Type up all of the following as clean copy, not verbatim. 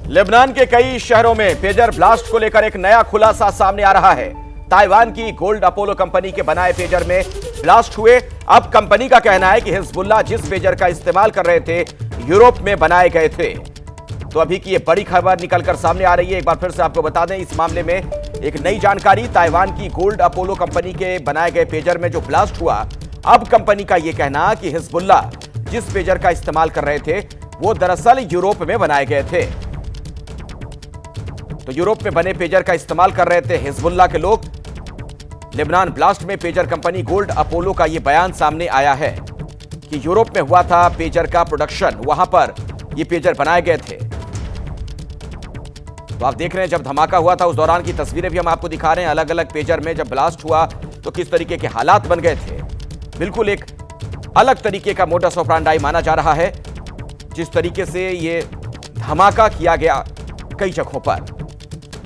Lebanon के कई शहरों में पेजर ब्लास्ट को लेकर एक नया खुलासा सामने आ रहा है। ताइवान की गोल्ड अपोलो कंपनी के बनाए पेजर में ब्लास्ट हुए। अब कंपनी का कहना है कि हिजबुल्लाह जिस पेजर का इस्तेमाल कर रहे थे यूरोप में बनाए गए थे। तो अभी की ये बड़ी खबर निकलकर सामने आ रही है। एक बार फिर से आपको बता दें, इस मामले में एक नई जानकारी। ताइवान की गोल्ड अपोलो कंपनी के बनाए गए पेजर में जो ब्लास्ट हुआ, अब कंपनी का यह कहना कि हिजबुल्लाह जिस पेजर का इस्तेमाल कर रहे थे वो दरअसल यूरोप में बनाए गए थे। तो यूरोप में बने पेजर का इस्तेमाल कर रहे थे हिजबुल्लाह के लोग। लेबनान ब्लास्ट में पेजर कंपनी गोल्ड अपोलो का यह बयान सामने आया है कि यूरोप में हुआ था पेजर का प्रोडक्शन, वहां पर ये पेजर बनाए गए थे। तो आप देख रहे हैं जब धमाका हुआ था उस दौरान की तस्वीरें भी हम आपको दिखा रहे हैं। अलग अलग पेजर में जब ब्लास्ट हुआ तो किस तरीके के हालात बन गए थे। बिल्कुल एक अलग तरीके का मोडस ऑपरेंडी माना जा रहा है जिस तरीके से ये धमाका किया गया कई जगहों पर।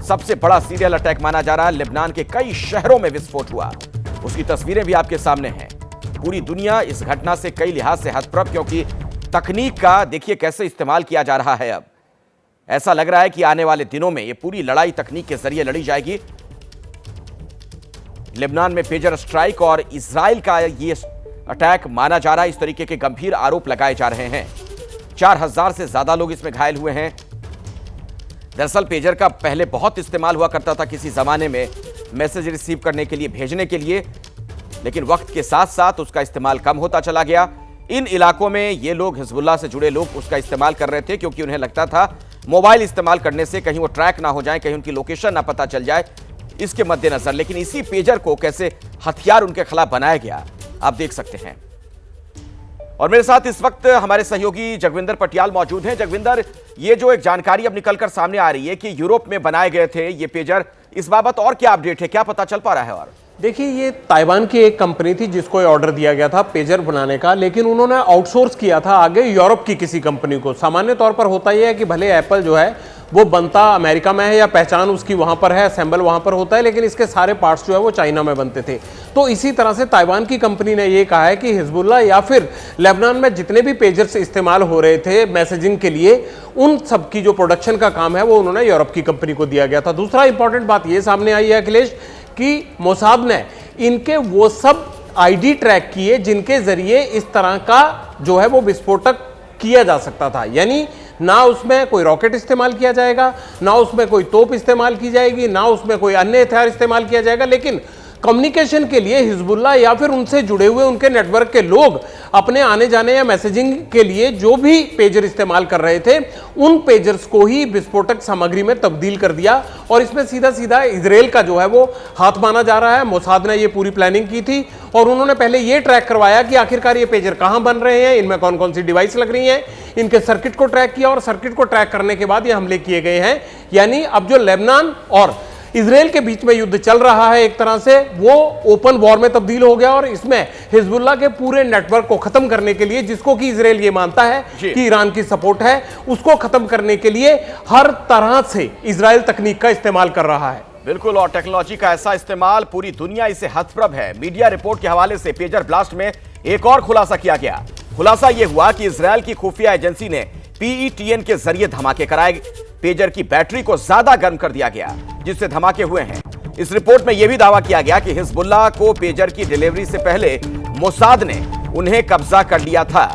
सबसे बड़ा सीरियल अटैक माना जा रहा है। लेबनान के कई शहरों में विस्फोट हुआ, उसकी तस्वीरें भी आपके सामने हैं। पूरी दुनिया इस घटना से कई लिहाज से हतप्रभ, क्योंकि तकनीक का देखिए कैसे इस्तेमाल किया जा रहा है। अब ऐसा लग रहा है कि आने वाले दिनों में ये पूरी लड़ाई तकनीक के जरिए लड़ी जाएगी। लेबनान में पेजर स्ट्राइक और इजराइल का ये अटैक माना जा रहा है। इस तरीके के गंभीर आरोप लगाए जा रहे हैं। 4000 से ज्यादा लोग इसमें घायल हुए हैं। दरअसल पेजर का पहले बहुत इस्तेमाल हुआ करता था किसी जमाने में मैसेज रिसीव करने के लिए, भेजने के लिए, लेकिन वक्त के साथ साथ उसका इस्तेमाल कम होता चला गया। इन इलाकों में ये लोग, हिजबुल्लाह से जुड़े लोग, उसका इस्तेमाल कर रहे थे क्योंकि उन्हें लगता था मोबाइल इस्तेमाल करने से कहीं वो ट्रैक ना हो जाए, कहीं उनकी लोकेशन ना पता चल जाए, इसके मद्देनजर। लेकिन इसी पेजर को कैसे हथियार उनके खिलाफ बनाया गया, आप देख सकते हैं। और मेरे साथ इस वक्त हमारे सहयोगी जगविंदर पटियाल मौजूद हैं। जगविंदर, ये जो एक जानकारी अब निकलकर सामने आ रही है कि यूरोप में बनाए गए थे ये पेजर, इस बाबत और क्या अपडेट है, क्या पता चल पा रहा है? और देखिए, ये ताइवान की एक कंपनी थी जिसको ऑर्डर दिया गया था पेजर बनाने का, लेकिन उन्होंने आउटसोर्स किया था आगे यूरोप की किसी कंपनी को। सामान्य तौर पर होता यह है कि भले एप्पल जो है वो बनता अमेरिका में है या पहचान उसकी वहां पर है, असेंबल वहां पर होता है, लेकिन इसके सारे पार्ट्स जो है वो चाइना में बनते थे। तो इसी तरह से ताइवान की कंपनी ने ये कहा है कि हिजबुल्लाह या फिर लेबनान में जितने भी पेजर्स इस्तेमाल हो रहे थे मैसेजिंग के लिए, उन सब की जो प्रोडक्शन का काम है वो उन्होंने यूरोप की कंपनी को दिया गया था। दूसरा इंपॉर्टेंट बात ये सामने आई है अखिलेश कि मोसाद ने इनके वो सब आईडी ट्रैक किए जिनके जरिए इस तरह का जो है वो विस्फोटक किया जा सकता था। यानी ना उसमें कोई रॉकेट इस्तेमाल किया जाएगा, ना उसमें कोई तोप इस्तेमाल की जाएगी, ना उसमें कोई अन्य हथियार इस्तेमाल किया जाएगा, लेकिन कम्युनिकेशन के लिए हिजबुल्लाह या फिर उनसे जुड़े हुए उनके नेटवर्क के लोग अपने आने जाने या मैसेजिंग के लिए जो भी पेजर इस्तेमाल कर रहे थे उन पेजर्स को ही विस्फोटक सामग्री में तब्दील कर दिया। और इसमें सीधा सीधा इजराइल का जो है वो हाथ माना जा रहा है। मोसाद ने ये पूरी प्लानिंग की थी और उन्होंने पहले ये ट्रैक करवाया कि आखिरकार ये पेजर कहां बन रहे हैं, इनमें कौन कौन सी डिवाइस लग रही हैं, इनके सर्किट को ट्रैक किया और सर्किट को ट्रैक करने के बाद ये हमले किए गए हैं। यानी अब जो लेबनान और इजराइल के बीच में युद्ध चल रहा है एक तरह से वो ओपन वॉर में तब्दील हो गया। और इसमें हिजबुल्लाह के पूरे नेटवर्क को खत्म करने के लिए, जिसको कि इजराइल ये मानता है कि ईरान की सपोर्ट है, उसको खत्म करने के लिए हर तरह से इजराइल तकनीक का इस्तेमाल कर रहा है। बिल्कुल, और टेक्नोलॉजी का ऐसा इस्तेमाल, पूरी दुनिया इसे हतप्रभ है। मीडिया रिपोर्ट के हवाले से पेजर ब्लास्ट में एक और खुलासा किया गया। खुलासा यह हुआ कि इजराइल की खुफिया एजेंसी ने PETN के जरिए धमाके कराए। पेजर की बैटरी को ज्यादा गर्म कर दिया गया जिससे धमाके हुए हैं। इस रिपोर्ट में यह भी दावा किया गया कि हिजबुल्लाह को पेजर की डिलीवरी से पहले मोसाद ने उन्हें कब्जा कर लिया था।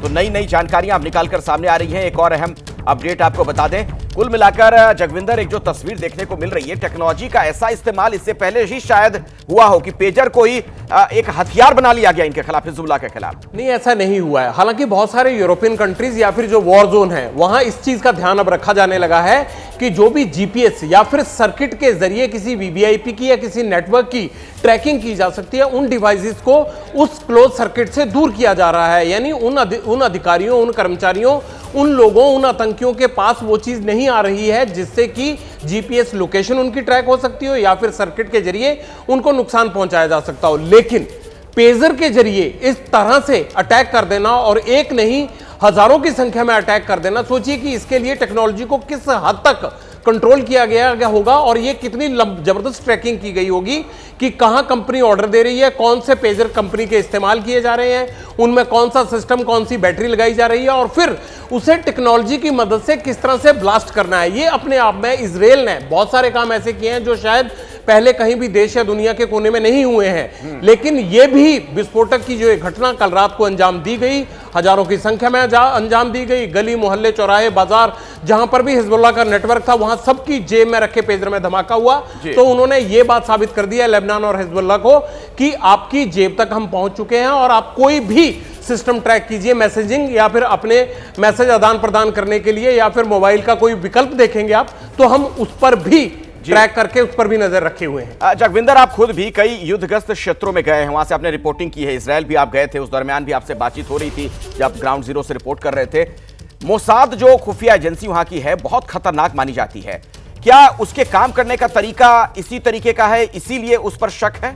तो नई नई जानकारियां अब निकालकर सामने आ रही हैं। एक और अहम अपडेट आपको बता दें, कुल मिलाकर जगविंदर एक जो तस्वीर देखने को मिल रही है, टेक्नोलॉजी का ऐसा इस्तेमाल इससे पहले ही शायद हुआ हो कि पेजर को ही एक हथियार बना लिया गया इनके खिलाफ, हिजबुल्लाह के खिलाफ। नहीं, ऐसा नहीं हुआ है। हालांकि बहुत सारे यूरोपियन कंट्रीज या फिर जो वॉर जोन है वहां इस चीज का ध्यान अब रखा जाने लगा है कि जो भी जीपीएस या फिर सर्किट के जरिए किसी वीवीआईपी की या किसी नेटवर्क की ट्रैकिंग की जा सकती है, उन डिवाइसेस को उस क्लोज सर्किट से दूर किया जा रहा है। यानी उन अधिकारियों, उन कर्मचारियों, उन लोगों, उन आतंकियों के पास वो चीज नहीं आ रही है जिससे कि जीपीएस लोकेशन उनकी ट्रैक हो सकती हो या फिर सर्किट के जरिए उनको नुकसान पहुंचाया जा सकता हो। लेकिन पेजर के जरिए इस तरह से अटैक कर देना, और एक नहीं हजारों की संख्या में अटैक कर देना, सोचिए कि इसके लिए टेक्नोलॉजी को किस हद तक कंट्रोल किया गया होगा और ये कितनी जबरदस्त ट्रैकिंग की गई होगी कि कहां कंपनी ऑर्डर दे रही है, कौन से पेजर कंपनी के इस्तेमाल किए जा रहे हैं, उनमें कौन सा सिस्टम, कौन सी बैटरी लगाई जा रही है और फिर उसे टेक्नोलॉजी की मदद से किस तरह से ब्लास्ट करना है। ये अपने आप में इजराइल ने बहुत सारे काम ऐसे किए हैं जो शायद पहले कहीं भी देश या दुनिया के कोने में नहीं हुए हैं, लेकिन यह भी विस्फोटक की जो एक घटना कल रात को अंजाम दी गई, हजारों की संख्या में अंजाम दी गई, गली मोहल्ले चौराहे बाजार जहां पर भी हिजबुल्लाह का नेटवर्क था वहां सबकी जेब में रखे पेजर में धमाका हुआ। तो उन्होंने यह बात साबित कर दी है लेबनान और हिजबुल्लाह को कि आपकी जेब तक हम पहुंच चुके हैं और आप कोई भी सिस्टम ट्रैक कीजिए, मैसेजिंग या फिर अपने मैसेज आदान प्रदान करने के लिए या फिर मोबाइल का कोई विकल्प देखेंगे आप, तो हम उस पर भी ट्रैक करके उस पर भी नजर रखे हुए हैं। जगविंदर, आप खुद भी कई युद्धग्रस्त क्षेत्रों में गए हैं, वहां से आपने रिपोर्टिंग की है, इजराइल भी आप गए थे, उस दरमियान भी आपसे बातचीत हो रही थी जब ग्राउंड जीरो से रिपोर्ट कर रहे थे। मोसाद जो खुफिया एजेंसी वहां की है बहुत खतरनाक मानी जाती है, क्या उसके काम करने का तरीका इसी तरीके का है, इसीलिए उस पर शक है?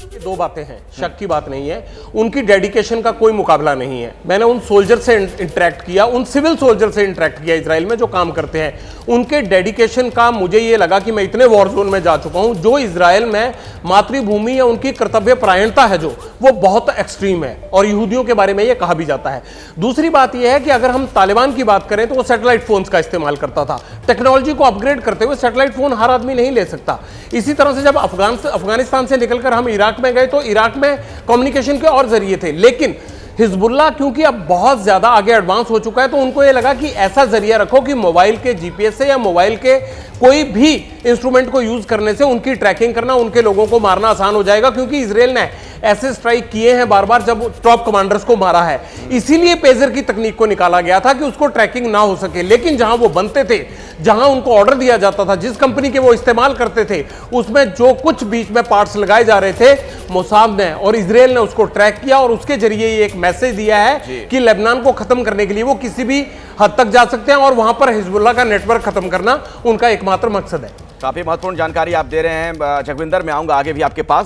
ये दो बातें हैं, शक की बात नहीं है, उनकी डेडिकेशन का कोई मुकाबला नहीं है। मैंने उन सोल्जर से इंटरेक्ट किया, उन सिविल सोल्जर से इंटरेक्ट किया इजराइल में जो काम करते हैं, उनके डेडिकेशन का मुझे ये लगा कि मैं इतने वॉर जोन में जा चुका हूं, जो इजराइल में मातृभूमि या उनकी कर्तव्य परायणता है जो वो बहुत एक्सट्रीम है और यहूदियों के बारे में ये कहा भी जाता है। दूसरी बात यह है कि अगर हम तालिबान की बात करें तो वो सैटेलाइट फोन्स का इस्तेमाल करता था, टेक्नोलॉजी को अपग्रेड करते हुए सैटेलाइट फोन हर आदमी नहीं ले सकता। इसी तरह से जब अफगानिस्तान से निकलकर हम इराक में गए तो इराक में कम्युनिकेशन के और जरिए थे, लेकिन हिजबुल्लाह क्योंकि अब बहुत ज्यादा आगे एडवांस हो चुका है तो उनको यह लगा कि ऐसा जरिया रखो कि मोबाइल के जीपीएस से या मोबाइल के कोई भी इंस्ट्रूमेंट को यूज करने से उनकी ट्रैकिंग करना, उनके लोगों को मारना आसान हो जाएगा, क्योंकि इजराइल ने ऐसे स्ट्राइक किए हैं बार बार जब टॉप कमांडर्स को मारा है। इसीलिए पेजर की तकनीक को निकाला गया था कि उसको ट्रैकिंग ना हो सके, लेकिन जहां वो बनते थे, जहां उनको ऑर्डर दिया जाता था, जिस कंपनी के वो इस्तेमाल करते थे, उसमें जो कुछ बीच में पार्ट्स लगाए जा रहे थे, मोसाद ने और इजराइल ने उसको ट्रैक किया और उसके जरिए ये एक मैसेज दिया है कि लेबनान को खत्म करने के लिए वो किसी भी हद तक जा सकते हैं और वहां पर हिजबुल्लाह का नेटवर्क खत्म करना उनका एकमात्र मकसद है। काफी महत्वपूर्ण जानकारी आप दे रहे हैं जगविंदर, मैं आऊंगा आगे भी आपके पास।